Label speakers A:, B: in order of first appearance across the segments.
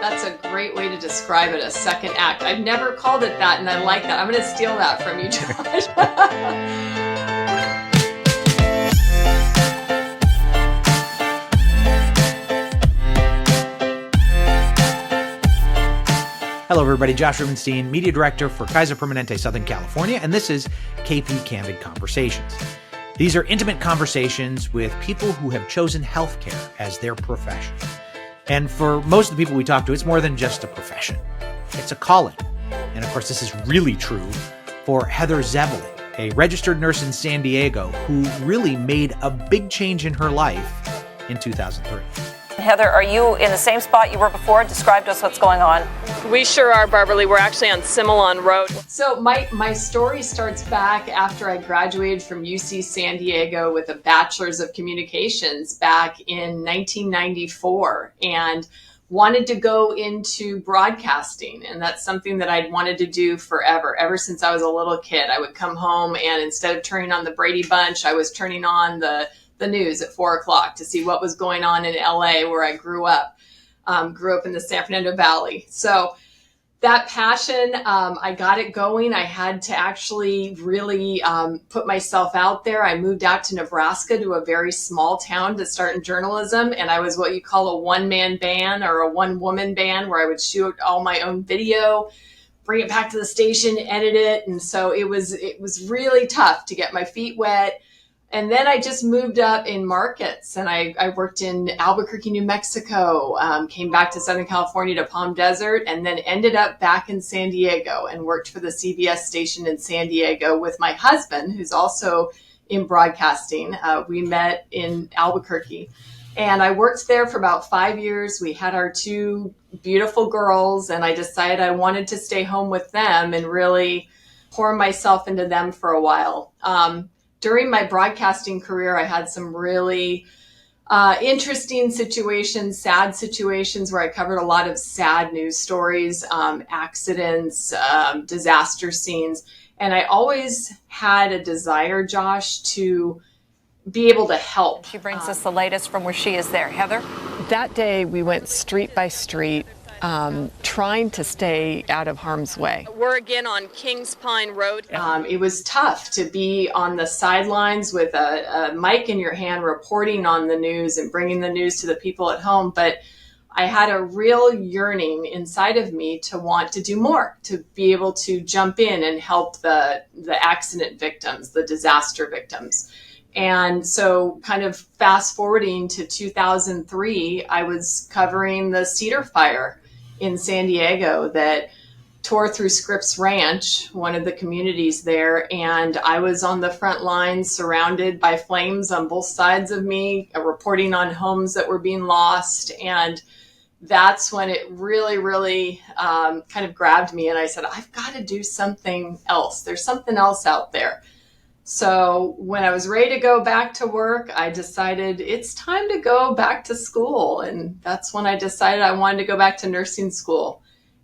A: That's a great way to describe it, a second act. I've never called it that, and I like that. I'm going to steal that from you, Josh.
B: Hello, everybody. Josh Rubenstein, Media Director for Kaiser Permanente, Southern California, and this is KP Candid Conversations. These are intimate conversations with people who have chosen healthcare as their profession. And for most of the people we talk to, it's more than just a profession. It's a calling. And of course, this is really true for Heather Zevely, a registered nurse in San Diego who really made a big change in her life in 2003.
C: Heather, are you in the same spot you were before? Describe to us what's going on.
A: We sure are, Barbara Lee. We're actually on Similon Road. So my story starts back after I graduated from UC San Diego with a bachelor's of communications back in 1994 and wanted to go into broadcasting. And that's something that I'd wanted to do forever, ever since I was a little kid. I would come home and instead of turning on the Brady Bunch, I was turning on the news at 4:00 to see what was going on in LA, where I grew up in the San Fernando Valley. So that passion, I got it going. I had to actually really put myself out there. I moved out to Nebraska to a very small town to start in journalism. And I was what you call a one-man band or a one-woman band, where I would shoot all my own video, bring it back to the station, edit it. And so it was really tough to get my feet wet. And then I just moved up in markets, and I worked in Albuquerque, New Mexico, came back to Southern California to Palm Desert, and then ended up back in San Diego and worked for the CBS station in San Diego with my husband, who's also in broadcasting. We met in Albuquerque, and I worked there for about 5 years. We had our two beautiful girls, and I decided I wanted to stay home with them and really pour myself into them for a while. During my broadcasting career, I had some really interesting situations, sad situations where I covered a lot of sad news stories, accidents, disaster scenes. And I always had a desire, Josh, to be able to help.
C: She brings us the latest from where she is there. Heather?
D: That day we went street by street, trying to stay out of harm's way.
A: We're again on Kings Pine Road. It was tough to be on the sidelines with a mic in your hand, reporting on the news and bringing the news to the people at home. But I had a real yearning inside of me to want to do more, to be able to jump in and help the accident victims, the disaster victims. And so kind of fast forwarding to 2003, I was covering the Cedar Fire in San Diego that tore through Scripps Ranch, one of the communities there. And I was on the front lines, surrounded by flames on both sides of me, reporting on homes that were being lost. And that's when it really, really kind of grabbed me. And I said, I've got to do something else. There's something else out there. So when I was ready to go back to work, I decided it's time to go back to school. And that's when I decided I wanted to go back to nursing school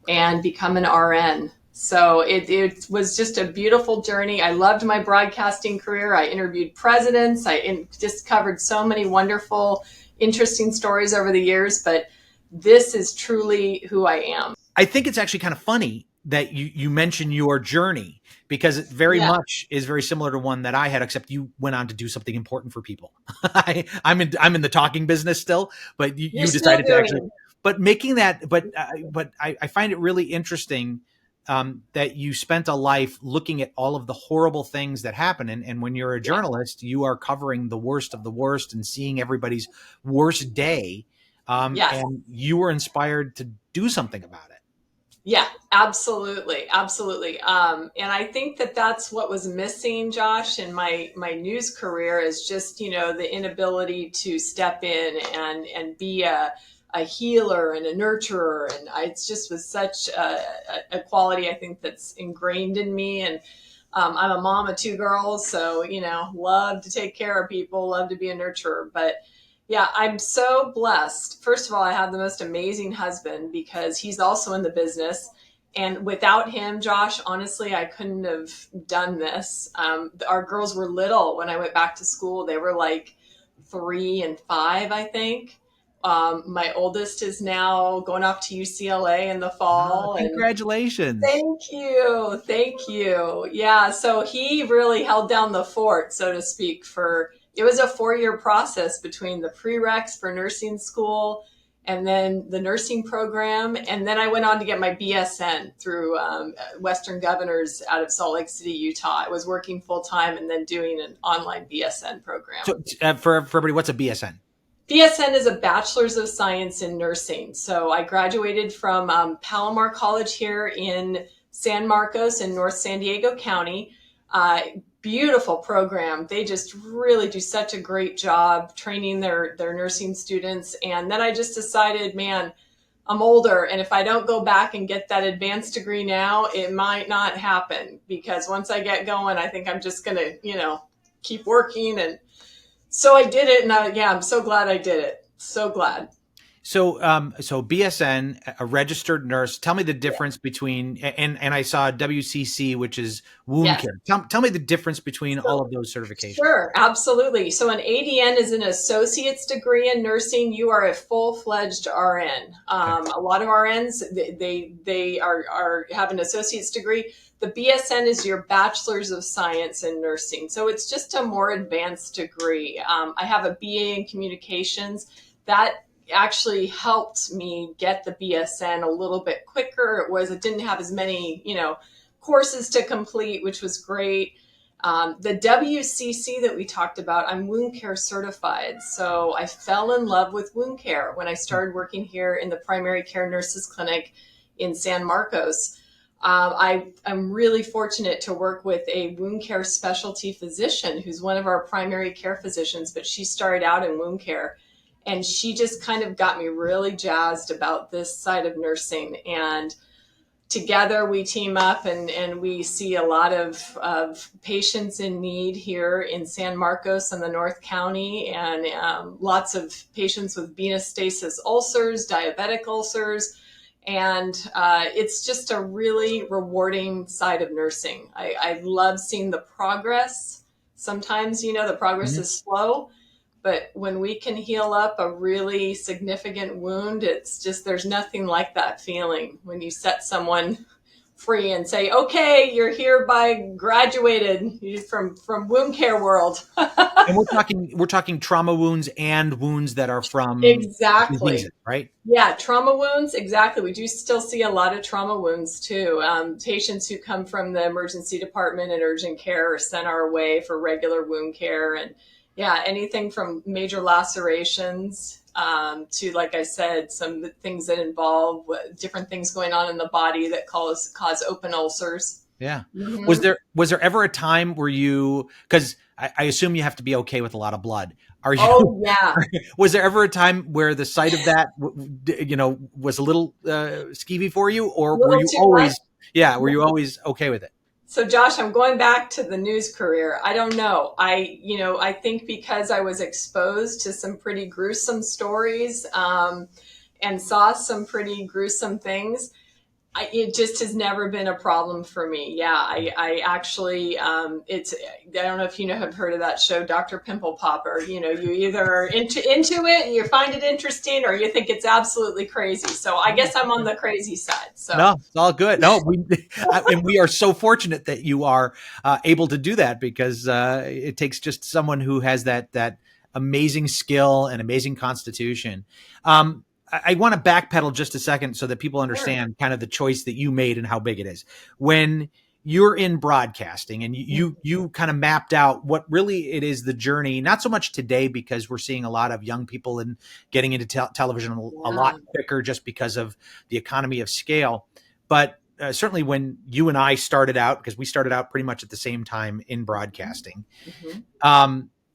A: and become an RN. So it was just a beautiful journey. I loved my broadcasting career. I interviewed presidents. I just covered so many wonderful, interesting stories over the years. But this is truly who I am.
B: I think it's actually kind of funny that you mention your journey, because it very much is very similar to one that I had, except you went on to do something important for people. I'm in the talking business still, but you decided to actually, but making that, but I find it really interesting that you spent a life looking at all of the horrible things that happen. And when you're a journalist, you are covering the worst of the worst and seeing everybody's worst day. And you were inspired to do something about it.
A: Yeah, absolutely. Absolutely. And I think that that's what was missing, Josh, in my news career, is just, the inability to step in and be a healer and a nurturer. And it's just was such a quality, I think, that's ingrained in me. And I'm a mom of two girls, so, love to take care of people, love to be a nurturer. But yeah, I'm so blessed. First of all, I have the most amazing husband, because he's also in the business. And without him, Josh, honestly, I couldn't have done this. Our girls were little when I went back to school. They were like 3 and 5, I think. My oldest is now going off to UCLA in the fall. And
B: Congratulations.
A: thank you. Thank you. Yeah. So he really held down the fort, so to speak, it was a 4-year process between the prereqs for nursing school and then the nursing program. And then I went on to get my BSN through Western Governors out of Salt Lake City, Utah. I was working full time and then doing an online BSN program.
B: So for everybody, what's a BSN?
A: BSN is a Bachelor's of Science in Nursing. So I graduated from Palomar College here in San Marcos in North San Diego County. Beautiful program. They just really do such a great job training their nursing students. And then I just decided, man, I'm older, and if I don't go back and get that advanced degree now, it might not happen, because once I get going, I think I'm just going to, keep working. And so I did it, and I'm so glad I did it. So glad.
B: So, so BSN, a registered nurse. Tell me the difference between, and I saw WCC, which is wound care. Tell me the difference between all of those certifications.
A: Sure, absolutely. So an ADN is an associate's degree in nursing. You are a full-fledged RN. A lot of RNs, they are have an associate's degree. The BSN is your Bachelor's of Science in Nursing. So it's just a more advanced degree. I have a BA in Communications. That actually helped me get the BSN a little bit quicker. It didn't have as many, courses to complete, which was great. The WCC that we talked about, I'm wound care certified. So I fell in love with wound care when I started working here in the primary care nurses clinic in San Marcos. I'm really fortunate to work with a wound care specialty physician who's one of our primary care physicians, but she started out in wound care. And she just kind of got me really jazzed about this side of nursing. And together we team up and we see a lot of patients in need here in San Marcos and the North County, and lots of patients with venous stasis ulcers, diabetic ulcers. And it's just a really rewarding side of nursing. I love seeing the progress. Sometimes, the progress is slow. But when we can heal up a really significant wound, it's just, there's nothing like that feeling when you set someone free and say, okay, you're hereby graduated from wound care world.
B: And we're talking trauma wounds and wounds that are from
A: exactly
B: diseases, right?
A: Yeah, trauma wounds. Exactly. We do still see a lot of trauma wounds too. Patients who come from the emergency department and urgent care are sent our way for regular wound care. And anything from major lacerations to, like I said, some things that involve different things going on in the body that cause open ulcers.
B: Yeah.
A: Mm-hmm.
B: Was there ever a time where because I assume you have to be okay with a lot of blood. Are you?
A: Oh yeah.
B: Was there ever a time where the sight of that, was a little skeevy for you, or were you always? Much? Yeah. Were you always okay with it?
A: So Josh, I'm going back to the news career. I don't know. I think because I was exposed to some pretty gruesome stories and saw some pretty gruesome things, it just has never been a problem for me. Yeah, I actually, I don't know if have heard of that show, Dr. Pimple Popper. You either are into it and you find it interesting, or you think it's absolutely crazy. So I guess I'm on the crazy side. So
B: no, it's all good. No, and we are so fortunate that you are able to do that, because it takes just someone who has that amazing skill and amazing constitution. I want to backpedal just a second so that people understand kind of the choice that you made and how big it is. When you're in broadcasting and you kind of mapped out what really it is, the journey, not so much today, because we're seeing a lot of young people and getting into television a lot quicker just because of the economy of scale. But certainly when you and I started out, because we started out pretty much at the same time in broadcasting,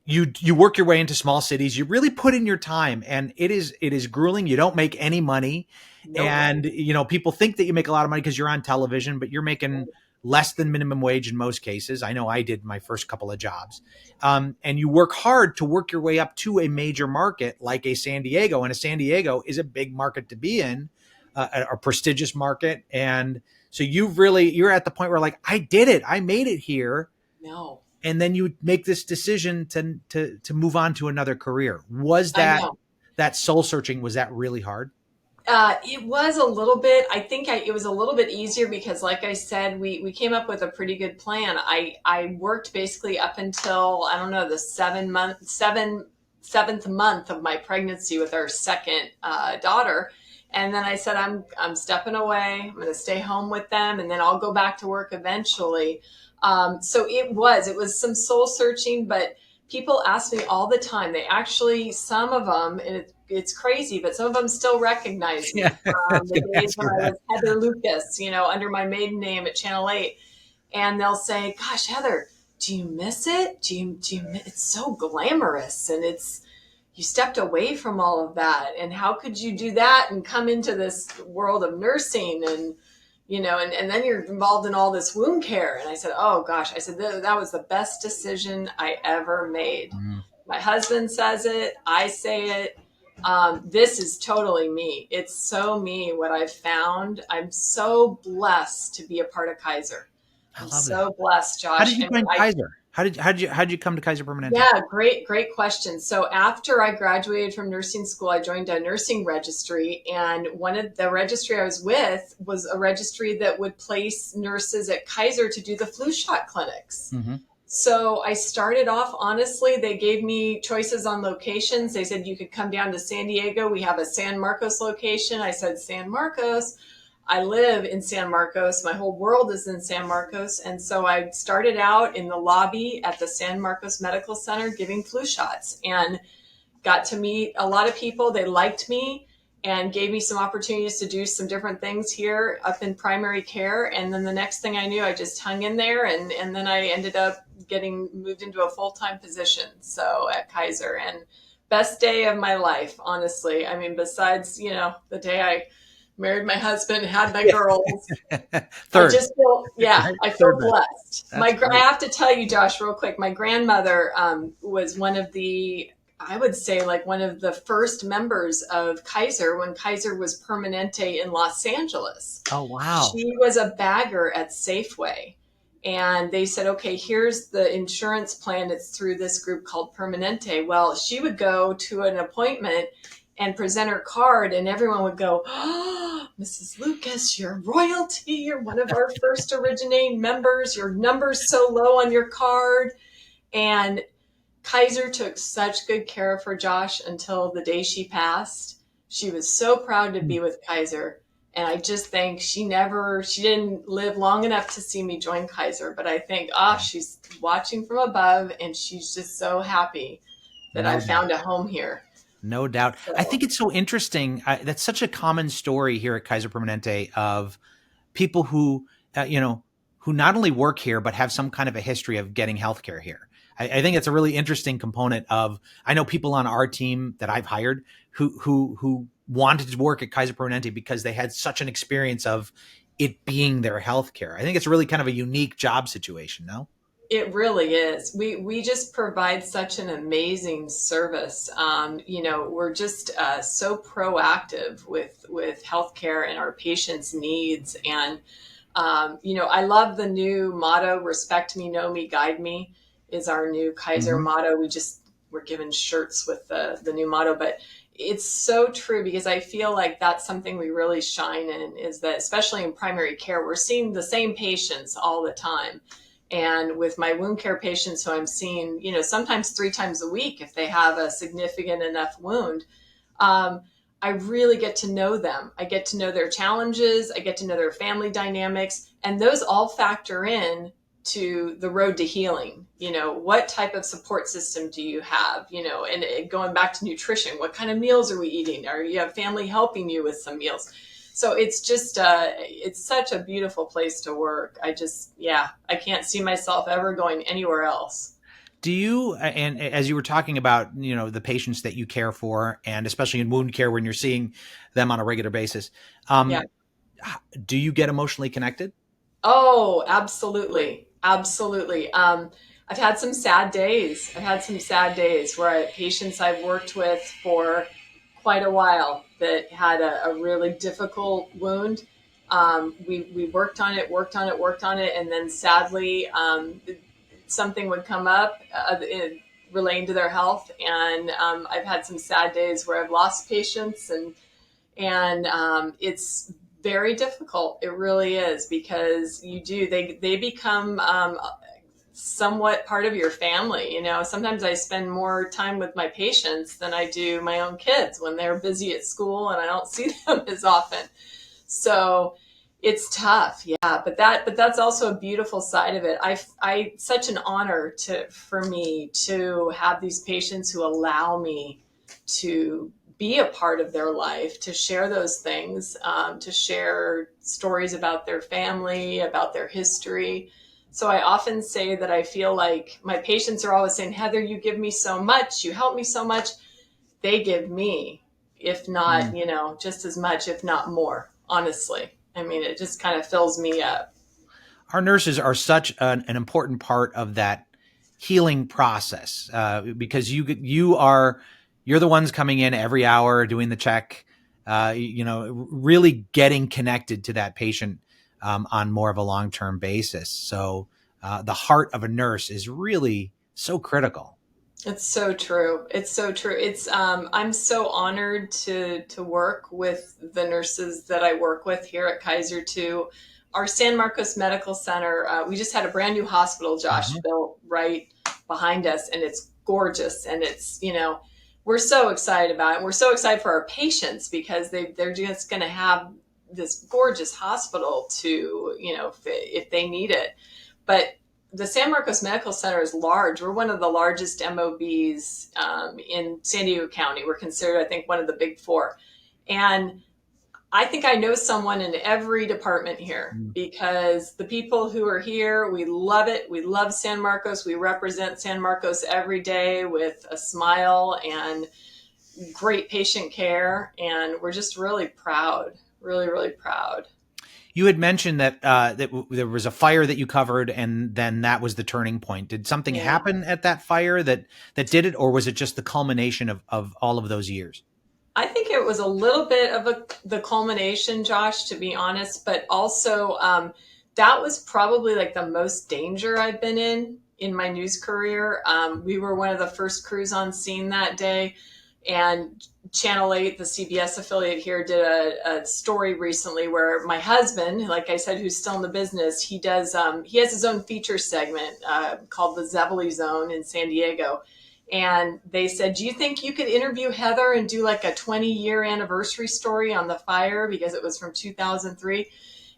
B: you work your way into small cities, you really put in your time, and it is grueling. You don't make any money. Nope. And, people think that you make a lot of money because you're on television, but you're making less than minimum wage in most cases. I know I did my first couple of jobs. And you work hard to work your way up to a major market like a San Diego. And a San Diego is a big market to be in, a prestigious market. And so you're at the point where, like, I did it. I made it here.
A: No.
B: And then you make this decision to move on to another career. Was that that soul searching, was that really hard?
A: It was a little bit. I think it was a little bit easier because, like I said, we came up with a pretty good plan. I worked basically up until, I don't know, the seventh month of my pregnancy with our second daughter, and then I said I'm stepping away. I'm going to stay home with them, and then I'll go back to work eventually. So it was some soul searching, but people ask me all the time. They actually, some of them, and it's crazy, but some of them still recognize me
B: Yeah, I
A: from
B: was
A: the
B: gonna
A: days
B: ask
A: when
B: you
A: I
B: that.
A: was Heather Lucas, under my maiden name at Channel 8. And they'll say, gosh, Heather, do you miss it? It's so glamorous, and you stepped away from all of that. And how could you do that and come into this world of nursing and then you're involved in all this wound care. And I said, oh gosh, I said, that was the best decision I ever made.
B: Mm.
A: My husband says it, I say it. This is totally me. It's so me, what I've found. I'm so blessed to be a part of Kaiser.
B: I
A: I'm
B: love that.
A: so blessed,
B: How
A: Josh.
B: did you
A: I mean,
B: find Kaiser? How did you come to Kaiser Permanente?
A: yeah, great question. So after I graduated from nursing school, I joined a nursing registry, and one of the registry I was with was a registry that would place nurses at Kaiser to do the flu shot clinics.
B: Mm-hmm.
A: So I started off, honestly, they gave me choices on locations. They said you could come down to San Diego. We have a San Marcos location. I said, San Marcos? I live in San Marcos. My whole world is in San Marcos. And so I started out in the lobby at the San Marcos Medical Center giving flu shots and got to meet a lot of people. They liked me and gave me some opportunities to do some different things here up in primary care. And then the next thing I knew, I just hung in there, and then I ended up getting moved into a full-time position. So at Kaiser, and best day of my life, honestly. I mean, besides, the day I married my husband, had my girls. I
B: Third,
A: just feel, yeah,
B: right?
A: I
B: Third
A: feel
B: best.
A: blessed.
B: That's
A: I
B: great.
A: have to tell you, Josh, real quick, my grandmother was one of the, I would say, like one of the first members of Kaiser when Kaiser was Permanente in Los Angeles.
B: Oh, wow.
A: She was a bagger at Safeway. And they said, okay, here's the insurance plan. It's through this group called Permanente. Well, she would go to an appointment and present her card, and everyone would go, oh, Mrs. Lucas, you're royalty. You're one of our first originating members. Your number's so low on your card. And Kaiser took such good care of her, Josh, until the day she passed. She was so proud to be with Kaiser. And I just think she didn't live long enough to see me join Kaiser. But I think, she's watching from above, and she's just so happy that
B: No
A: I
B: doubt.
A: found a home here.
B: No doubt.
A: So,
B: I think it's so interesting. That's such a common story here at Kaiser Permanente of people who, who not only work here, but have some kind of a history of getting healthcare here. I think it's a really interesting component of, I know people on our team that I've hired who wanted to work at Kaiser Permanente because they had such an experience of it being their healthcare. I think it's really kind of a unique job situation, no?
A: it really is. We just provide such an amazing service. We're just so proactive with healthcare and our patients' needs. And I love the new motto: "Respect me, know me, guide me," is our new Kaiser motto. We're given shirts with the new motto, but it's so true, because I feel like that's something we really shine in, is that especially in primary care, we're seeing the same patients all the time. And with my wound care patients who I'm seeing, sometimes 3 times a week, if they have a significant enough wound, I really get to know them. I get to know their challenges. I get to know their family dynamics, and those all factor in to the road to healing. What type of support system do you have? And going back to nutrition, what kind of meals are we eating? Are you have family helping you with some meals? So it's just, it's such a beautiful place to work. I can't see myself ever going anywhere else.
B: Do you, and as you were talking about, the patients that you care for, and especially in wound care when you're seeing them on a regular basis,
A: Yeah.
B: do you get emotionally connected?
A: Oh, absolutely. Absolutely. I've had some sad days. Where patients I've worked with for quite a while that had a really difficult wound. We worked on it, and then sadly, something would come up. relating to their health. And I've had some sad days where I've lost patients, and it's very difficult. It really is, because they become somewhat part of your family. Sometimes I spend more time with my patients than I do my own kids when they're busy at school and I don't see them as often. So it's tough. Yeah. But that's also a beautiful side of it. Such an honor for me to have these patients who allow me to be a part of their life, to share those things, to share stories about their family, about their history. So I often say that I feel like my patients are always saying, Heather, you give me so much, you help me so much. They give me, if not, just as much, if not more, honestly. I mean, it just kind of fills me up.
B: Our nurses are such an important part of that healing process, because you're the ones coming in every hour doing the check, really getting connected to that patient on more of a long-term basis. So the heart of a nurse is really so critical.
A: It's so true. It's so true. I'm so honored to work with the nurses that I work with here at Kaiser too. Our San Marcos Medical Center, we just had a brand new hospital, Josh, built right behind us, and it's gorgeous. And it's, we're so excited about it. And we're so excited for our patients, because they're just going to have this gorgeous hospital to, if they need it. But the San Marcos Medical Center is large. We're one of the largest MOBs in San Diego County. We're considered, I think, one of the big four. And I think I know someone in every department here, because the people who are here, we love it. We love San Marcos. We represent San Marcos every day with a smile and great patient care. And we're just really proud, really, really proud.
B: You had mentioned that there was a fire that you covered, and then that was the turning point. Did something happen at that fire that did it, or was it just the culmination of all of those years?
A: I think it was a little bit of the culmination, Josh, to be honest, but also that was probably like the most danger I've been in my news career. We were one of the first crews on scene that day, and Channel 8, the CBS affiliate here, did a story recently where my husband, like I said, who's still in the business, he has his own feature segment called the Zevely Zone in San Diego. And they said, do you think you could interview Heather and do like a 20-year anniversary story on the fire, because it was from 2003?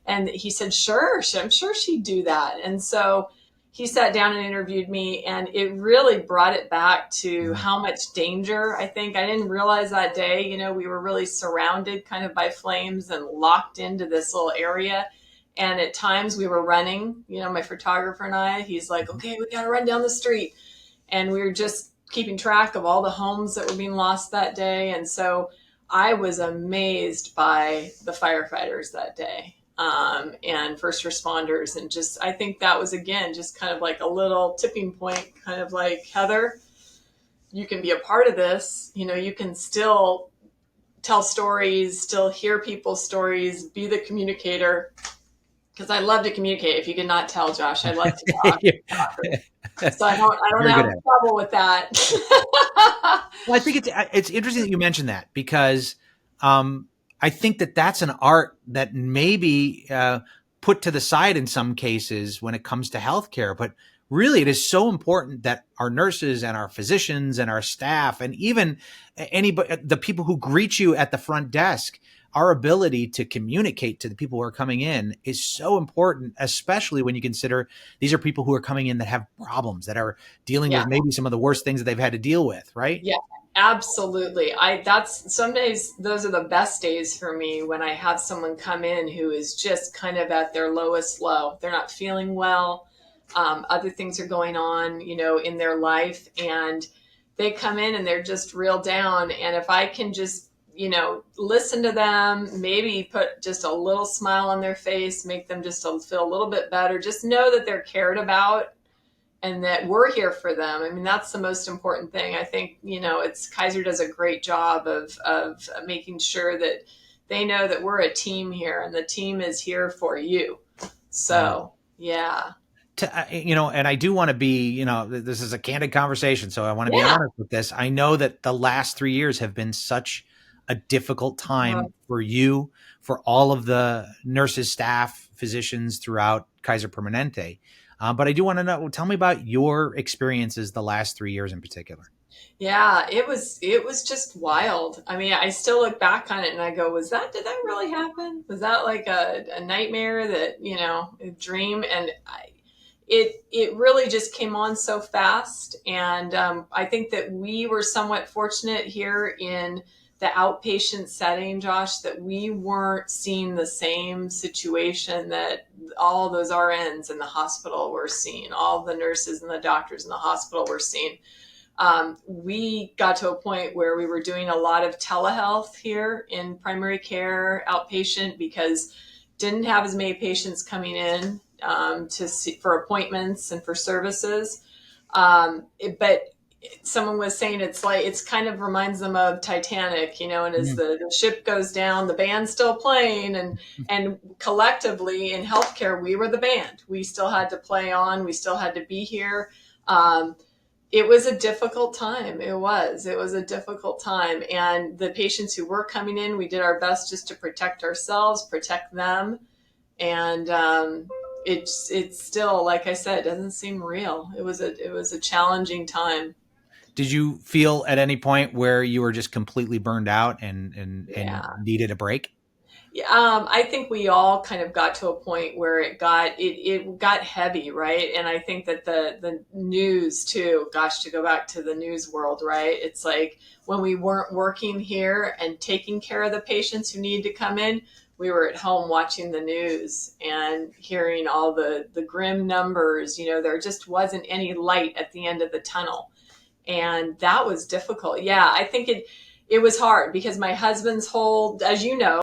A: And he said, sure, I'm sure she'd do that. And so he sat down and interviewed me, and it really brought it back to how much danger. I think I didn't realize that day, we were really surrounded kind of by flames and locked into this little area. And at times we were running, my photographer and I, he's like, okay, we got to run down the street. And we were just keeping track of all the homes that were being lost that day. And so I was amazed by the firefighters that day. And first responders. And I think that was, again, just kind of like a little tipping point, kind of like, Heather, you can be a part of this. You can still tell stories, still hear people's stories, be the communicator. Because I love to communicate. If you could not tell, Josh, I love to talk. So I don't have trouble with that.
B: Well, I think it's interesting that you mentioned that, because I think that that's an art that may be put to the side in some cases when it comes to healthcare. But really, it is so important that our nurses and our physicians and our staff, and even the people who greet you at the front desk, our ability to communicate to the people who are coming in is so important, especially when you consider these are people who are coming in that have problems, that are dealing with maybe some of the worst things that they've had to deal with, right?
A: Yeah. Absolutely. Some days, those are the best days for me, when I have someone come in who is just kind of at their lowest low. They're not feeling well. Other things are going on, in their life, and they come in and they're just real down. And if I can just, listen to them, maybe put just a little smile on their face, make them just feel a little bit better, just know that they're cared about and that we're here for them. I mean, that's the most important thing. I think, Kaiser does a great job of making sure that they know that we're a team here, and the team is here for you. So, yeah.
B: and I do want to be, this is a candid conversation, so I want to be honest with this. I know that the last 3 years have been such a difficult time for you, for all of the nurses, staff, physicians throughout Kaiser Permanente. But I do want to know, tell me about your experiences the last 3 years in particular.
A: Yeah, it was just wild. I mean, I still look back on it and I go, did that really happen? Was that like a nightmare that, a dream? And it really just came on so fast. And I think that we were somewhat fortunate here in the outpatient setting, Josh, that we weren't seeing the same situation that all those RNs in the hospital were seeing, all the nurses and the doctors in the hospital were seeing. We got to a point where we were doing a lot of telehealth here in primary care outpatient because didn't have as many patients coming in to see for appointments and for services. But someone was saying it's kind of reminds them of Titanic, and as the ship goes down, the band's still playing, and collectively in healthcare, we were the band. We still had to play on. We still had to be here. It was a difficult time. It was a difficult time. And the patients who were coming in, we did our best just to protect ourselves, protect them. And it's still, like I said, it doesn't seem real. It was a challenging time.
B: Did you feel at any point where you were just completely burned out and needed a break?
A: Yeah, I think we all kind of got to a point where it got heavy, right? And I think that the news too, gosh, to go back to the news world, right? It's like when we weren't working here and taking care of the patients who need to come in, we were at home watching the news and hearing all the grim numbers. There just wasn't any light at the end of the tunnel. And that was difficult. Yeah, I think it was hard because my husband's whole, as you know,